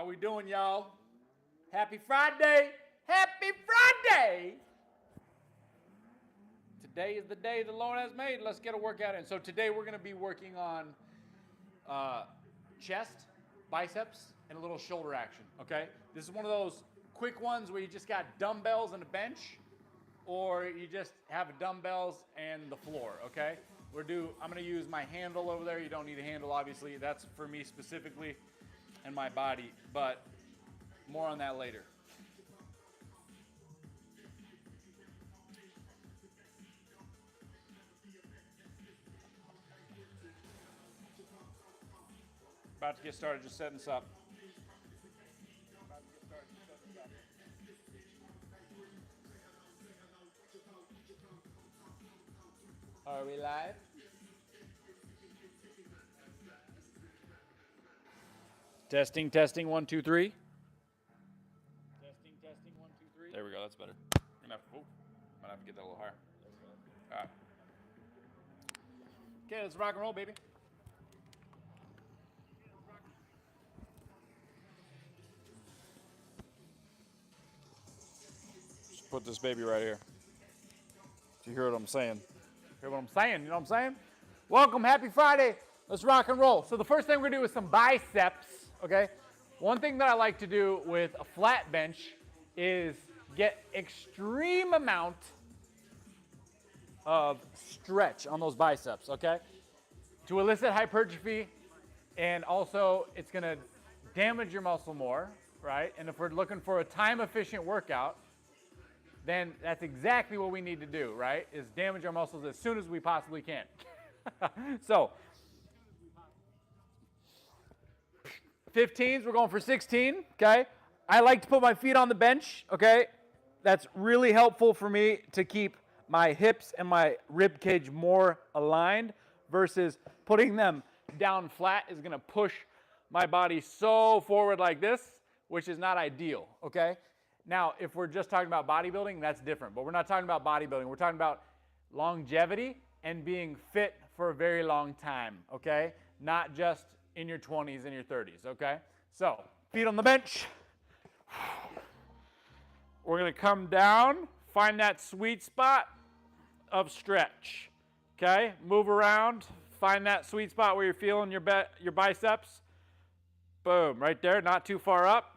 How we doing, y'all? Happy Friday! Happy Friday! Today is the day the Lord has made. Let's get a workout in. So today we're going to be working on chest, biceps, and a little shoulder action, okay? This is one of those quick ones where you just got dumbbells and a bench, or you just have dumbbells and the floor, okay? I'm going to use my handle over there. You don't need a handle, obviously. That's for me specifically and my body, but more on that later. About to get started, just setting this up. Are we live? Testing, 1, 2, 3. Testing, 1, 2, 3. There we go, that's better. Might have to get that a little higher. All right. Okay, let's rock and roll, baby. Just put this baby right here. Do you hear what I'm saying? Hear what I'm saying? You know what I'm saying? Welcome, happy Friday. Let's rock and roll. So the first thing we're gonna do is some biceps, okay? One thing that I like to do with a flat bench is get extreme amount of stretch on those biceps, okay? To elicit hypertrophy, and also it's gonna damage your muscle more, right? And if we're looking for a time-efficient workout, then that's exactly what we need to do, right? Is damage our muscles as soon as we possibly can. So, 15s, we're going for 16, okay? I like to put my feet on the bench, okay? That's really helpful for me to keep my hips and my rib cage more aligned versus putting them down flat is gonna push my body so forward like this, which is not ideal, okay? Now, if we're just talking about bodybuilding, that's different, but we're not talking about bodybuilding. We're talking about longevity and being fit for a very long time, okay? Not just in your 20s and your 30s, okay? So, feet on the bench. We're gonna come down, find that sweet spot of stretch, okay? Move around, find that sweet spot where you're feeling your biceps. Boom, right there, not too far up.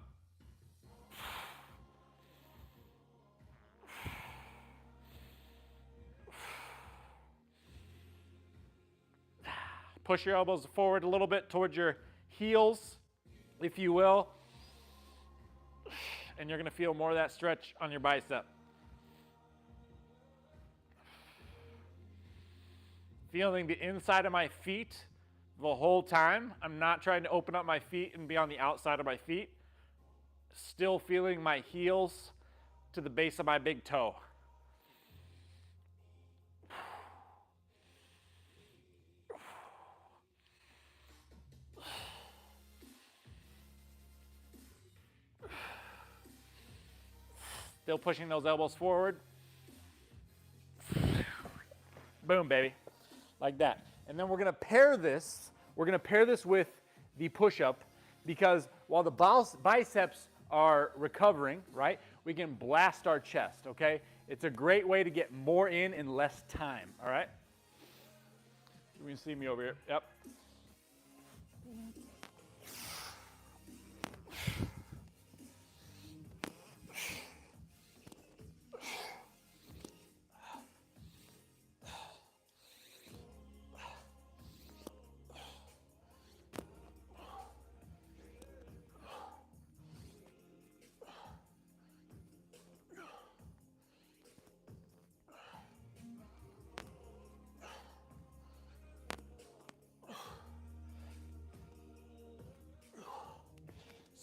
Push your elbows forward a little bit towards your heels, if you will. And you're going to feel more of that stretch on your bicep. Feeling the inside of my feet the whole time. I'm not trying to open up my feet and be on the outside of my feet. Still feeling my heels to the base of my big toe. Still pushing those elbows forward. Boom, baby. Like that. And then we're gonna pair this with the push-up, because while the biceps are recovering, right, we can blast our chest, okay? It's a great way to get more in less time, all right? You can see me over here, yep.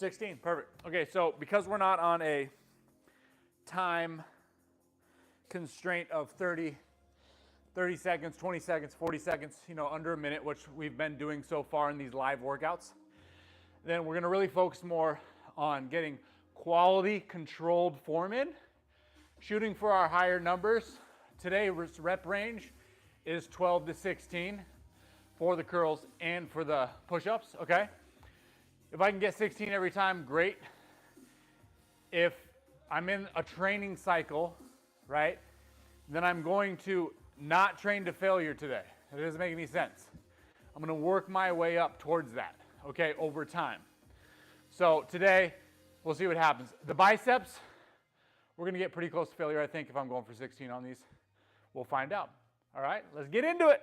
$16, perfect. Okay, so because we're not on a time constraint of 30 seconds, 20 seconds, 40 seconds, under a minute, which we've been doing so far in these live workouts, then we're gonna really focus more on getting quality controlled form in, shooting for our higher numbers. Today's rep range is 12 to 16 for the curls and for the push-ups, okay? If I can get 16 every time, great. If I'm in a training cycle, right, then I'm going to not train to failure today. That doesn't make any sense. I'm going to work my way up towards that, okay, over time. So today, we'll see what happens. The biceps, we're going to get pretty close to failure, I think, if I'm going for 16 on these. We'll find out. All right, let's get into it.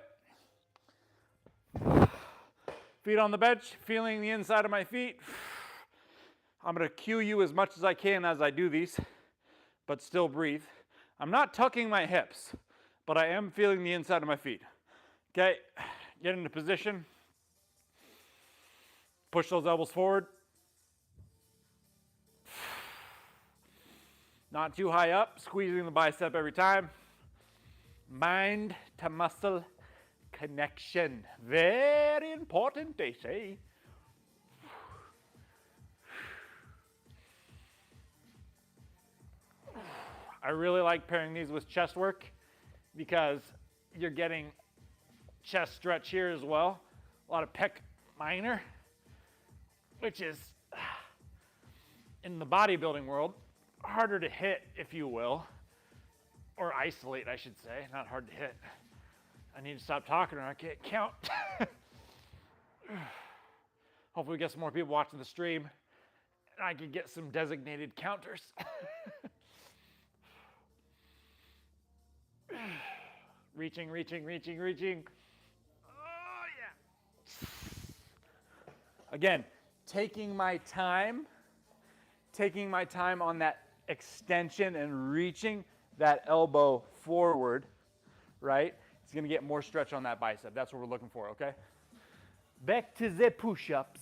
Feet on the bench, feeling the inside of my feet. I'm going to cue you as much as I can as I do these, but still breathe. I'm not tucking my hips, but I am feeling the inside of my feet. Okay, get into position. Push those elbows forward. Not too high up, squeezing the bicep every time. Mind to muscle connection. Very important, they say. I really like pairing these with chest work because you're getting chest stretch here as well. A lot of pec minor, which is, in the bodybuilding world, harder to hit, if you will, or isolate, I should say, not hard to hit. I need to stop talking or I can't count. Hopefully we get some more people watching the stream and I can get some designated counters. Reaching, reaching, reaching, reaching. Oh, yeah. Again, taking my time on that extension and reaching that elbow forward, right? It's going to get more stretch on that bicep. That's what we're looking for, okay? Back to the push-ups.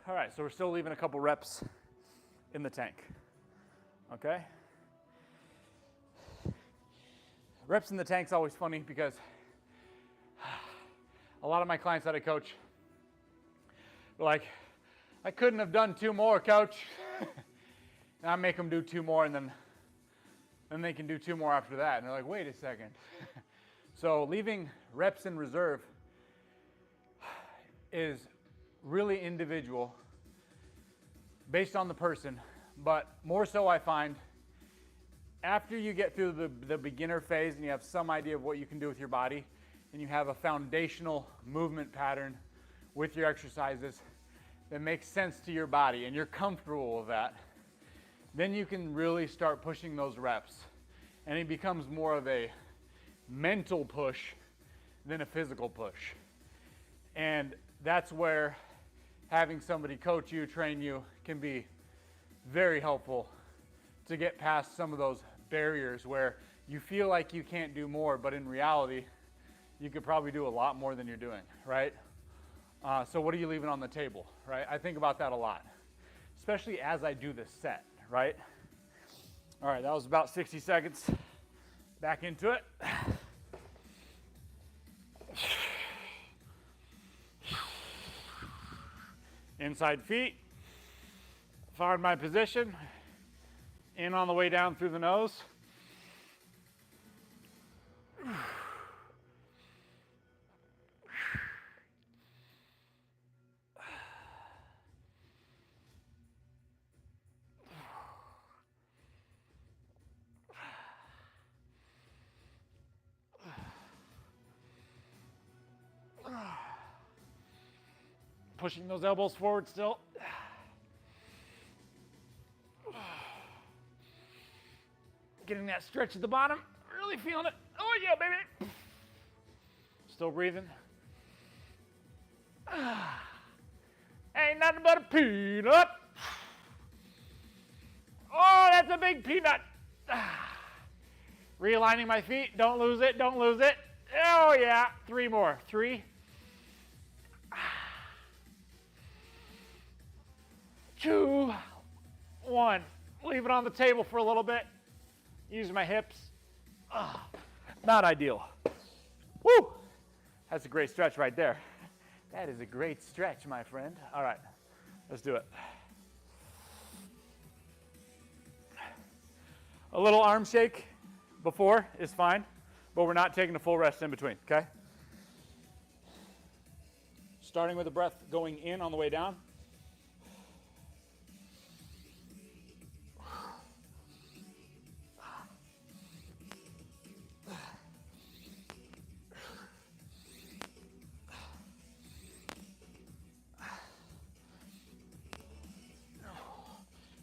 All right, so we're still leaving a couple reps in the tank, okay? Reps in the tank's always funny because a lot of my clients that I coach are like, I couldn't have done 2 more, coach. And I make them do 2 more and then they can do 2 more after that. And they're like, wait a second. So leaving reps in reserve is really individual based on the person, but more so I find after you get through the beginner phase and you have some idea of what you can do with your body and you have a foundational movement pattern with your exercises that makes sense to your body and you're comfortable with that, then you can really start pushing those reps and it becomes more of a mental push than a physical push. And that's where having somebody coach you, train you, can be very helpful to get past some of those barriers where you feel like you can't do more, but in reality, you could probably do a lot more than you're doing, right? So what are you leaving on the table, right? I think about that a lot, especially as I do this set, right? All right, that was about 60 seconds. Back into it. Inside feet, find my position, in on the way down through the nose. Pushing those elbows forward still. Getting that stretch at the bottom. Really feeling it. Oh yeah, baby. Still breathing. Ain't nothing but a peanut. Oh, that's a big peanut. Realigning my feet. Don't lose it. Don't lose it. Oh, yeah. 3 more. 3. 2. 1. Leave it on the table for a little bit. Use my hips. Not ideal. Woo! That's a great stretch right there. That is a great stretch, my friend. All right, let's do it. A little arm shake before is fine, but we're not taking a full rest in between, okay? Starting with the breath going in on the way down.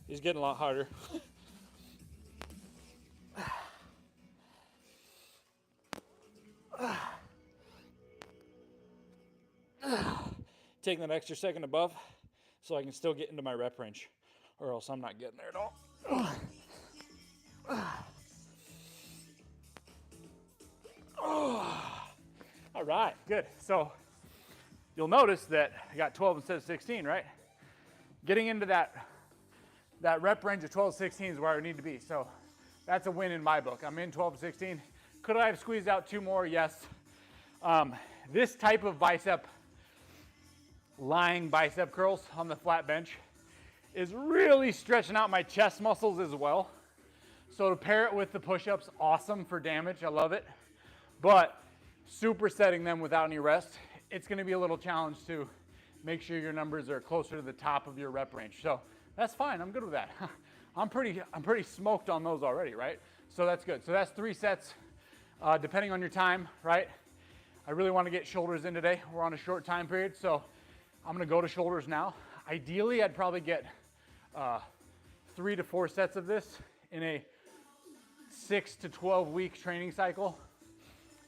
He's getting a lot harder. Taking that extra second above so I can still get into my rep range, or else I'm not getting there at all. All right, good. So you'll notice that I got 12 instead of 16, right? Getting into that rep range of 12 to 16 is where I need to be. So that's a win in my book. I'm in 12 to 16. Could I have squeezed out 2 more? Yes. This type of lying bicep curls on the flat bench is really stretching out my chest muscles as well. So to pair it with the push-ups, awesome for damage. I love it. But supersetting them without any rest, it's going to be a little challenge to make sure your numbers are closer to the top of your rep range. So that's fine. I'm good with that. I'm pretty smoked on those already, right? So that's good. So that's 3 sets, depending on your time, right? I really want to get shoulders in today. We're on a short time period, so I'm going to go to shoulders now. Ideally, I'd probably get 3 to 4 sets of this in a 6 to 12 week training cycle.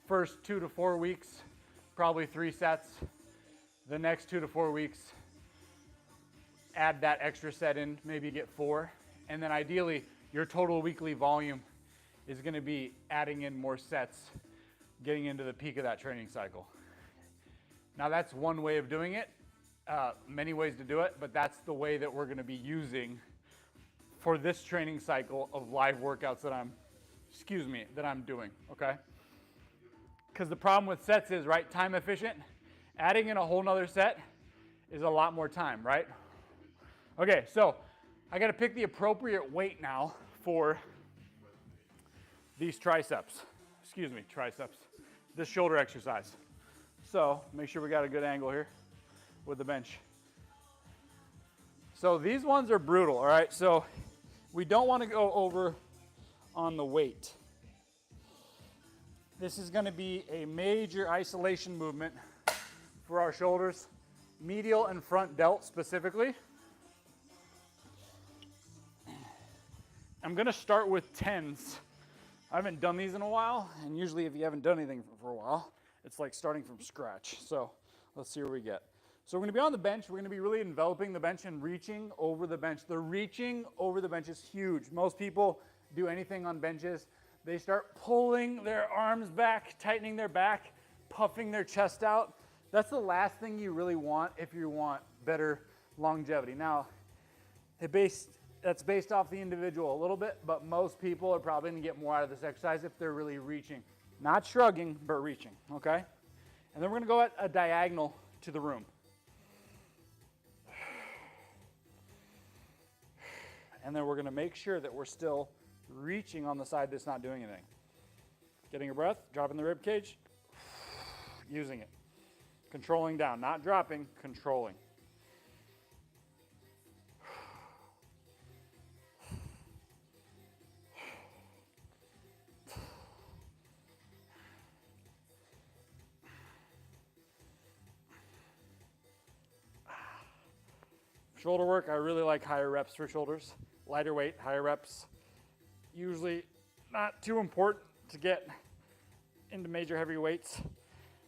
First 2 to 4 weeks, probably 3 sets. The next 2 to 4 weeks, add that extra set in, maybe get 4. And then ideally, your total weekly volume is going to be adding in more sets, getting into the peak of that training cycle. Now that's one way of doing it. Many ways to do it, but that's the way that we're going to be using for this training cycle of live workouts that I'm doing, okay? Because the problem with sets is, right, time efficient. Adding in a whole nother set is a lot more time, right? Okay, so I got to pick the appropriate weight now for these triceps. This shoulder exercise. So make sure we got a good angle here with the bench. So these ones are brutal, all right? So we don't want to go over on the weight. This is going to be a major isolation movement for our shoulders, medial and front delt specifically. I'm going to start with 10s. I haven't done these in a while, and usually if you haven't done anything for a while, it's like starting from scratch. So let's see where we get. So we're going to be on the bench. We're going to be really enveloping the bench and reaching over the bench. The reaching over the bench is huge. Most people do anything on benches. They start pulling their arms back, tightening their back, puffing their chest out. That's the last thing you really want if you want better longevity. Now, that's based off the individual a little bit, but most people are probably going to get more out of this exercise if they're really reaching. Not shrugging, but reaching, okay? And then we're going to go at a diagonal to the room. And then we're going to make sure that we're still reaching on the side that's not doing anything. Getting a breath, dropping the rib cage, using it. Controlling down, not dropping, controlling. Shoulder work, I really like higher reps for shoulders. Lighter weight, higher reps. Usually not too important to get into major heavy weights.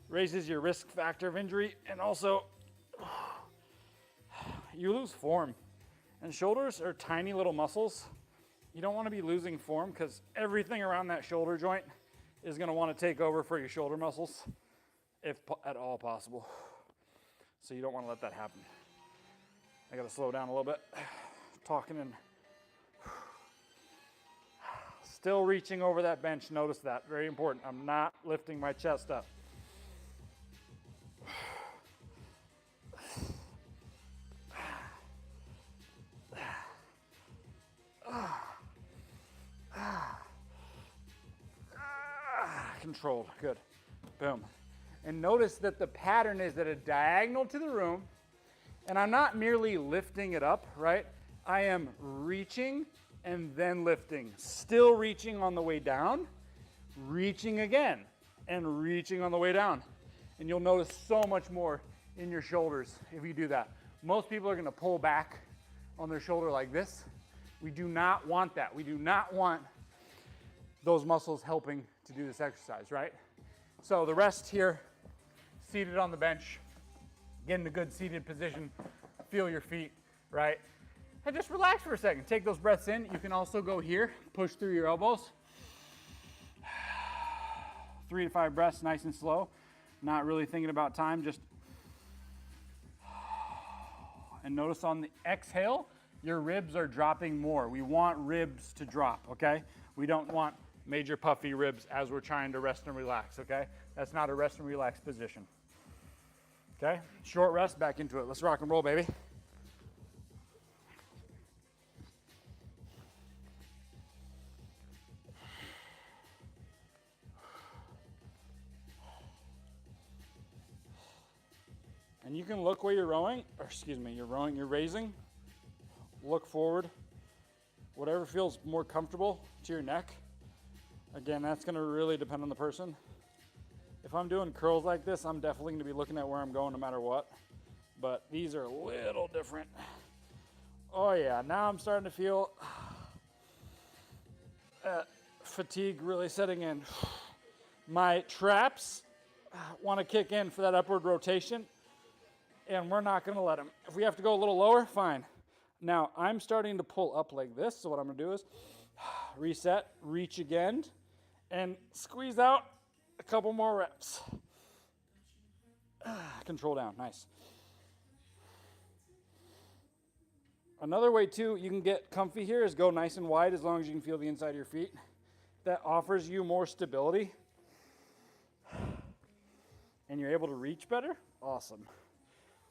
raises your risk factor of injury, and also you lose form. And shoulders are tiny little muscles. You don't want to be losing form because everything around that shoulder joint is going to want to take over for your shoulder muscles, if at all possible. So you don't want to let that happen. I got to slow down a little bit. Talking and still reaching over that bench. Notice that, very important. I'm not lifting my chest up. Controlled, good, boom. And notice that the pattern is at a diagonal to the room, and I'm not merely lifting it up, right? I am reaching and then lifting, still reaching on the way down, reaching again, and reaching on the way down. And you'll notice so much more in your shoulders if you do that. Most people are gonna pull back on their shoulder like this. We do not want that. We do not want those muscles helping to do this exercise, right? So the rest here, seated on the bench, get in a good seated position, feel your feet, right? And just relax for a second. Take those breaths in. You can also go here, push through your elbows. 3 to 5 breaths, nice and slow. Not really thinking about time, just. And notice on the exhale, your ribs are dropping more. We want ribs to drop, okay? We don't want major puffy ribs as we're trying to rest and relax, okay? That's not a rest and relax position. Okay, short rest, back into it. Let's rock and roll, baby. And you can look where you're rowing, or excuse me, you're raising. Look forward. Whatever feels more comfortable to your neck. Again, that's gonna really depend on the person. If I'm doing curls like this, I'm definitely gonna be looking at where I'm going no matter what. But these are a little different. Oh yeah, now I'm starting to feel fatigue really setting in. My traps wanna kick in for that upward rotation, and we're not gonna let them. If we have to go a little lower, fine. Now, I'm starting to pull up like this, so what I'm gonna do is reset, reach again, and squeeze out a couple more reps. Control down, nice. Another way too, you can get comfy here is go nice and wide as long as you can feel the inside of your feet. That offers you more stability. And you're able to reach better, awesome.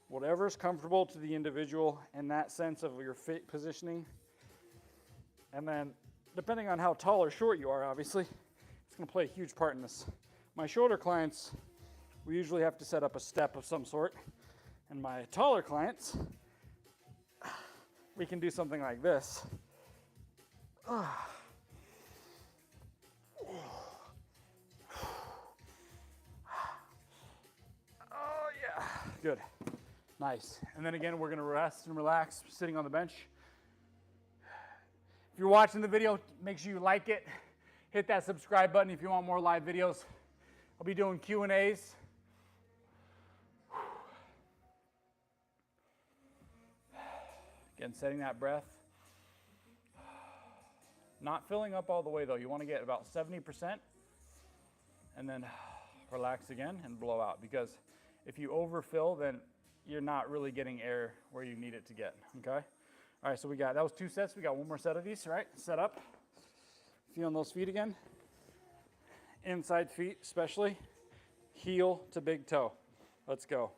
Whatever's comfortable to the individual in that sense of your fit positioning. And then depending on how tall or short you are, obviously, it's gonna play a huge part in this. My shorter clients, we usually have to set up a step of some sort. And my taller clients, we can do something like this. Oh yeah, good, nice. And then again, we're gonna rest and relax, sitting on the bench. If you're watching the video, make sure you like it. Hit that subscribe button if you want more live videos. I'll be doing Q&As. Again, setting that breath. Not filling up all the way though. You want to get about 70% and then relax again and blow out, because if you overfill, then you're not really getting air where you need it to get, okay? All right, so that was 2 sets. We got 1 more set of these, right? Set up. Feeling those feet again. Inside feet especially. Heel to big toe. Let's go.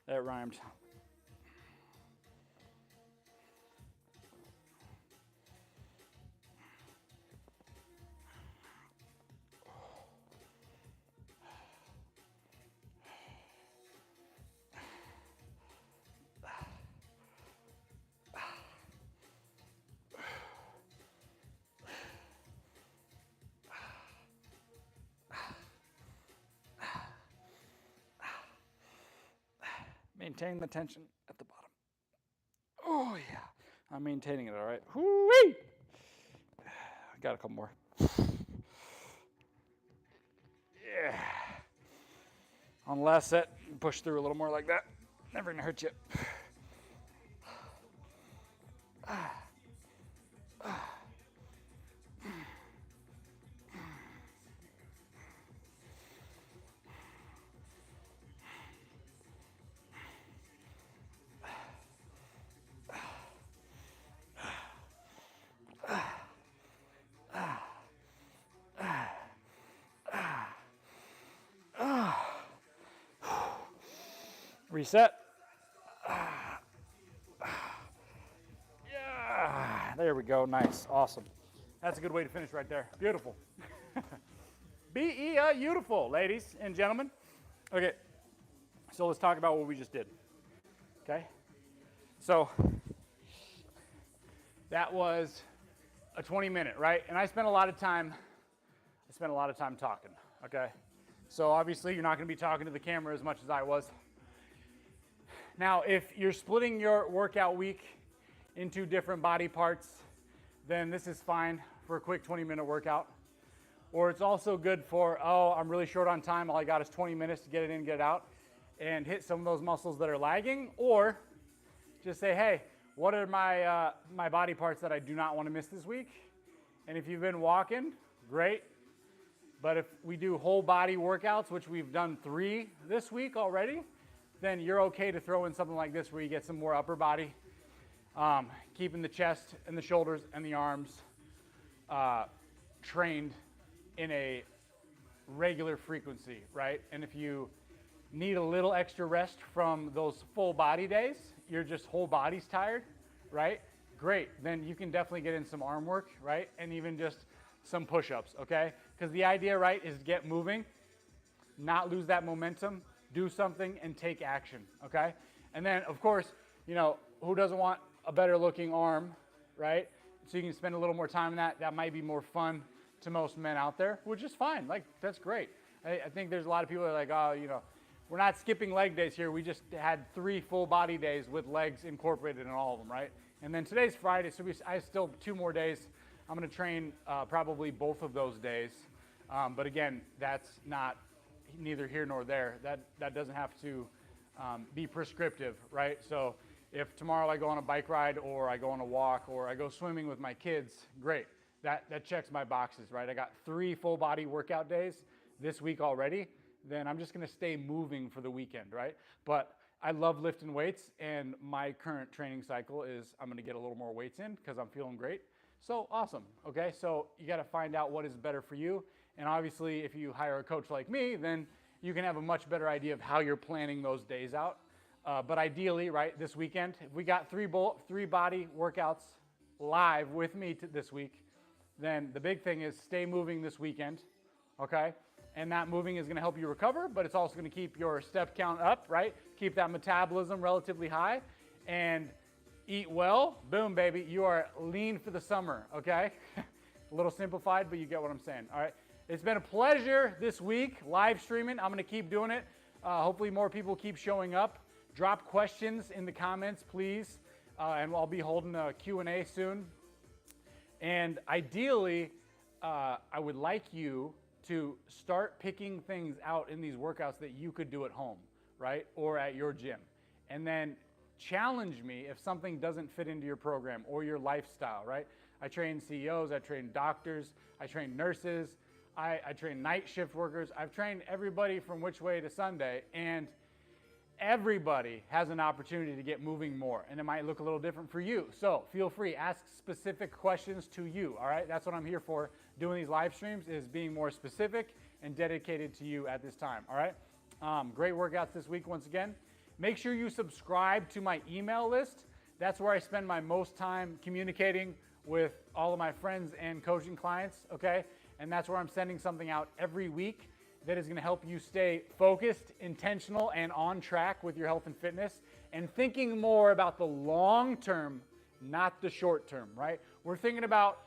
That rhymed. Maintain the tension at the bottom. Oh yeah, I'm maintaining it, all right. Whoo-wee! I got a couple more. Yeah. On the last set, push through a little more like that. Never gonna hurt you. Reset. Yeah, there we go. Nice. Awesome. That's a good way to finish right there. Beautiful. Beautiful, ladies and gentlemen. Okay, so let's talk about what we just did. Okay, so that was a 20-minute, right? And I spent a lot of time talking, okay? So obviously you're not gonna be talking to the camera as much as I was. Now, if you're splitting your workout week into different body parts, then this is fine for a quick 20-minute workout. Or it's also good for, oh, I'm really short on time, all I got is 20 minutes to get it in, get it out, and hit some of those muscles that are lagging. Or just say, hey, what are my body parts that I do not want to miss this week? And if you've been walking, great. But if we do whole body workouts, which we've done 3 this week already, then you're okay to throw in something like this where you get some more upper body, keeping the chest and the shoulders and the arms trained in a regular frequency, right? And if you need a little extra rest from those full body days, you're just whole body's tired, right? Great, then you can definitely get in some arm work, right? And even just some push-ups, okay? Because the idea, right, is to get moving, not lose that momentum, do something and take action, okay? And then, of course, you know, who doesn't want a better looking arm, right? So you can spend a little more time in that. That might be more fun to most men out there, which is fine. Like, that's great. I think there's a lot of people that are like, oh, you know, we're not skipping leg days here. We just had 3 full body days with legs incorporated in all of them, right? And then today's Friday, so I still 2 more days. I'm gonna train probably both of those days. But again, that's neither here nor there. That doesn't have to be prescriptive, right? So if tomorrow I go on a bike ride or I go on a walk or I go swimming with my kids, great. That checks my boxes, right? I got 3 full body workout days this week already. Then I'm just gonna stay moving for the weekend, right? But I love lifting weights, and my current training cycle is I'm gonna get a little more weights in because I'm feeling great. So awesome, okay? So you gotta find out what is better for you. And obviously, if you hire a coach like me, then you can have a much better idea of how you're planning those days out. But ideally, right, this weekend, if we got 3 body workouts live with me this week, then the big thing is stay moving this weekend, okay? And that moving is gonna help you recover, but it's also gonna keep your step count up, right? Keep that metabolism relatively high and eat well. Boom, baby, you are lean for the summer, okay? A little simplified, but you get what I'm saying, all right? It's been a pleasure this week, live streaming. I'm gonna keep doing it. Hopefully more people keep showing up. Drop questions in the comments, please. And I'll be holding a Q&A soon. And ideally, I would like you to start picking things out in these workouts that you could do at home, right? Or at your gym. And then challenge me if something doesn't fit into your program or your lifestyle, right? I train CEOs, I train doctors, I train nurses, I train night shift workers. I've trained everybody from which way to Sunday, and everybody has an opportunity to get moving more, and it might look a little different for you. So feel free, ask specific questions to you, all right? That's what I'm here for. Doing these live streams is being more specific and dedicated to you at this time, all right? Great workouts this week once again. Make sure you subscribe to my email list. That's where I spend my most time communicating with all of my friends and coaching clients, okay? And that's where I'm sending something out every week that is gonna help you stay focused, intentional, and on track with your health and fitness, and thinking more about the long term, not the short term, right? We're thinking about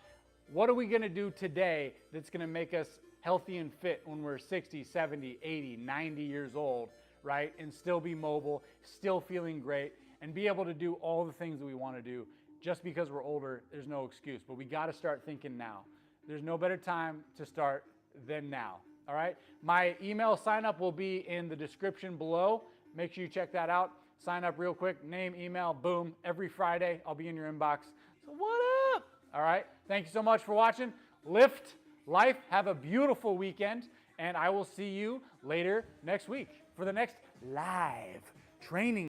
what are we gonna do today that's gonna make us healthy and fit when we're 60, 70, 80, 90 years old, right? And still be mobile, still feeling great, and be able to do all the things that we wanna do. Just because we're older, there's no excuse, but we gotta start thinking now. There's no better time to start than now. All right. My email sign up will be in the description below. Make sure you check that out. Sign up real quick, name, email, boom. Every Friday, I'll be in your inbox. So what up? All right. Thank you so much for watching. Lift Life. Have a beautiful weekend. And I will see you later next week for the next live training.